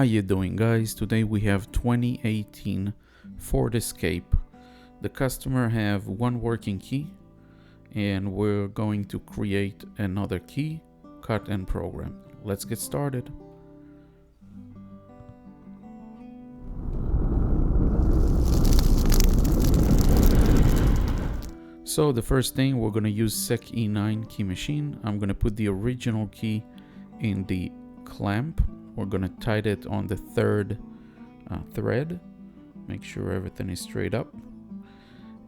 How you doing, guys? Today we have 2018 Ford Escape. The customer have one working key and we're going to create another key, cut and program. Let's get started. So the first thing, we're going to use SEC-E9 key machine. I'm going to put the original key in the clamp. We're going to tighten it on the third thread. Make sure everything is straight up.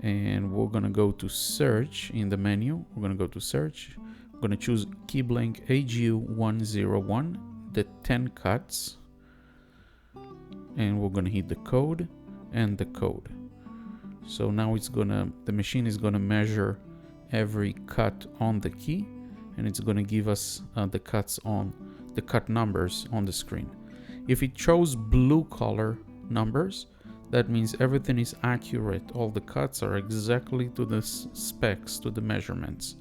And we're going to go to search in the menu. We're going to go to search. We're going to choose key blank AGU101, the 10 cuts. And we're going to hit the code and the code. So now the machine is going to measure every cut on the key, and it's going to give us the cut numbers on the screen. If it shows blue color numbers, that means everything is accurate. All the cuts are exactly to the specs, to the measurements.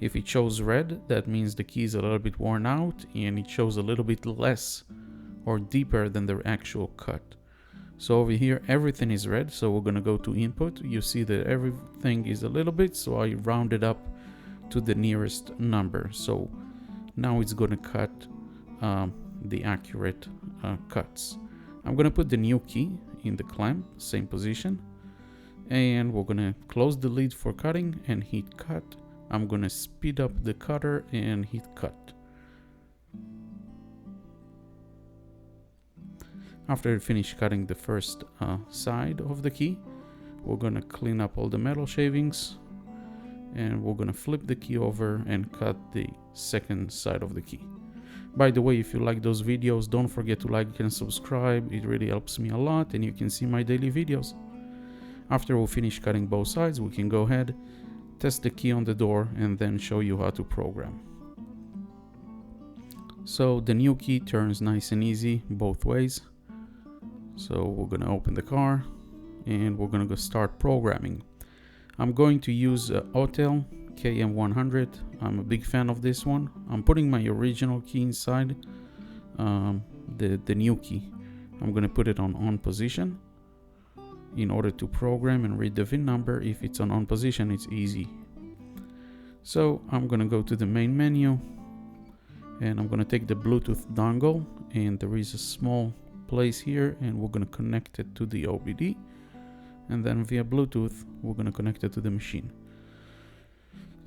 If it shows red, that means the key is a little bit worn out and it shows a little bit less or deeper than the actual cut. So over here, everything is red. So we're going to go to input. You see that everything is a little bit. So I rounded up to the nearest number. So now it's going to cut the accurate cuts. I'm going to put the new key in the clamp, same position. And we're going to close the lid for cutting and hit cut. I'm going to speed up the cutter and hit cut. After I finish cutting the first side of the key, we're going to clean up all the metal shavings and we're going to flip the key over and cut the second side of the key. By the way, if you like those videos, don't forget to like and subscribe. It really helps me a lot and you can see my daily videos. After we finish cutting both sides, we can go ahead, test the key on the door and then show you how to program. So the new key turns nice and easy both ways. So we're going to open the car and we're going to go start programming. I'm going to use Autel KM100. I'm a big fan of this one. I'm putting my original key inside the new key. I'm going to put it on position in order to program and read the VIN number. If it's on position, it's easy. So I'm going to go to the main menu and I'm going to take the Bluetooth dongle, and there is a small place here and we're going to connect it to the OBD, and then via Bluetooth we're going to connect it to the machine.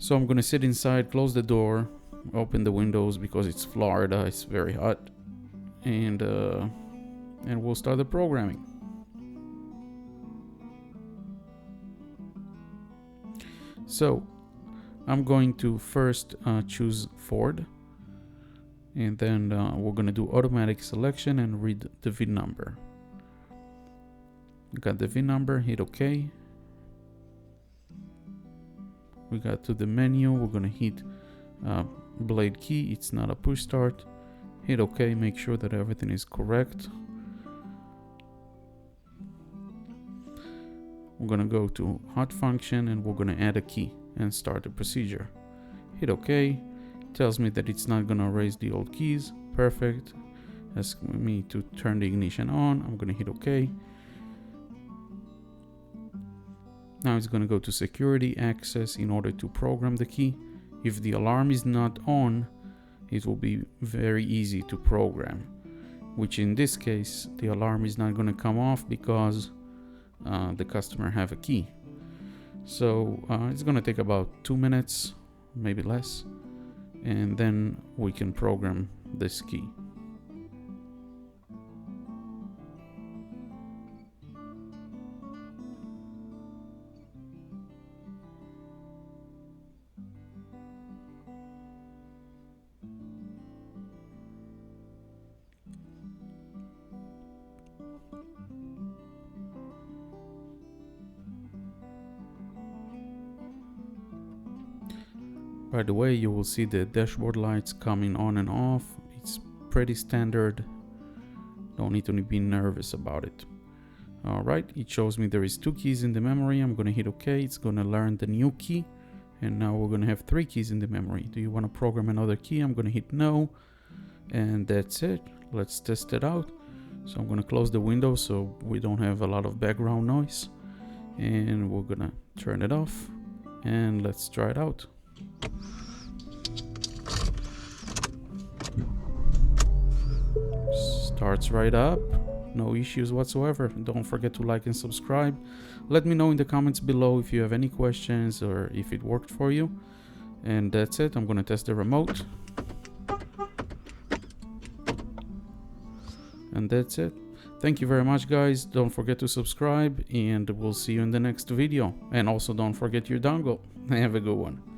So I'm going to sit inside, close the door, open the windows because it's Florida, it's very hot, and we'll start the programming. So I'm going to first choose Ford, and then we're going to do automatic selection and read the VIN number. Got the VIN number, hit OK. We got to the menu, we're going to hit blade key, it's not a push start. Hit OK, make sure that everything is correct. We're going to go to hot function and we're going to add a key and start the procedure. Hit OK. Tells me that it's not going to erase the old keys. Perfect. Asks me to turn the ignition on. I'm going to hit OK. Now it's going to go to security access in order to program the key. If the alarm is not on, it will be very easy to program, which in this case the alarm is not going to come off because the customer have a key. So it's going to take about 2 minutes, maybe less, and then we can program this key. By the way, you will see the dashboard lights coming on and off. It's pretty standard. Don't need to be nervous about it. Alright, it shows me there is 2 keys in the memory. I'm going to hit OK. It's going to learn the new key. And now we're going to have 3 keys in the memory. Do you want to program another key? I'm going to hit no. And that's it. Let's test it out. So I'm gonna close the window so we don't have a lot of background noise, and we're gonna turn it off, and let's try it out. Starts right up, no issues whatsoever. Don't forget to like and subscribe. Let me know in the comments below if you have any questions or if it worked for you. And that's it. I'm gonna test the remote. And that's it. Thank you very much, guys. Don't forget to subscribe, and we'll see you in the next video. And also don't forget your dongle. Have a good one.